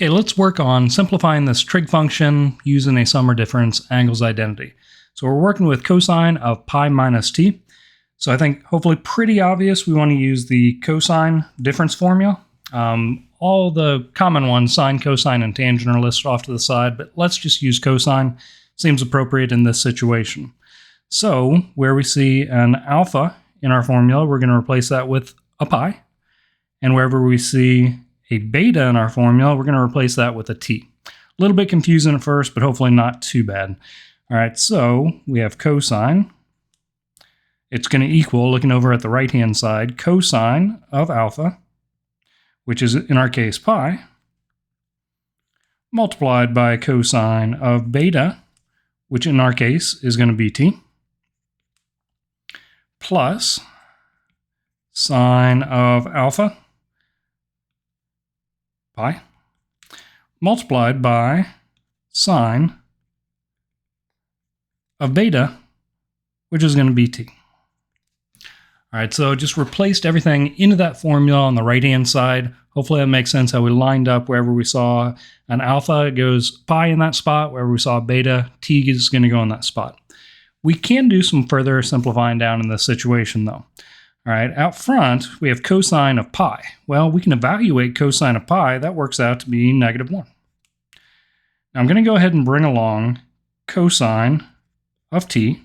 Okay, let's work on simplifying this trig function using a sum or difference angles identity. So we're working with cosine of pi minus t. So I think hopefully pretty obvious we want to use the cosine difference formula. All the common ones, sine, cosine, and tangent are listed off to the side, but let's just use cosine. Seems appropriate in this situation. So where we see an alpha in our formula, we're going to replace that with a pi. And wherever we see a beta in our formula, we're going to replace that with a t. A little bit confusing at first, but hopefully not too bad. All right, so we have cosine. It's going to equal, looking over at the right-hand side, cosine of alpha, which is in our case pi, multiplied by cosine of beta, which in our case is going to be t, plus sine of alpha, pi, multiplied by sine of beta, which is going to be t. All right, so just replaced everything into that formula on the right-hand side. Hopefully that makes sense how we lined up wherever we saw an alpha, it goes pi in that spot. Wherever we saw beta, t is going to go in that spot. We can do some further simplifying down in this situation though. All right, out front, we have cosine of pi. Well, we can evaluate cosine of pi. That works out to be -1. Now I'm going to go ahead and bring along cosine of t.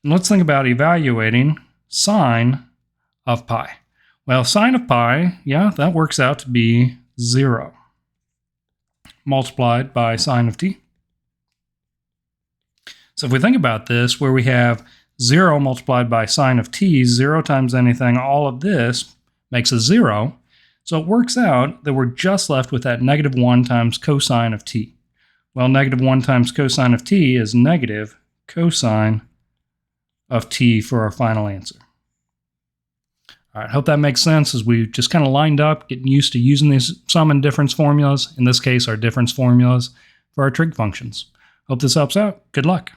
And let's think about evaluating sine of pi. Well, sine of pi, yeah, that works out to be 0 multiplied by sine of t. So if we think about this, where we have 0 multiplied by sine of t, 0 times anything, all of this makes a 0. So it works out that we're just left with that -1 times cosine of t. Well, -1 times cosine of t is negative cosine of t for our final answer. All right, hope that makes sense as we just kind of lined up, getting used to using these sum and difference formulas, in this case our difference formulas, for our trig functions. Hope this helps out. Good luck.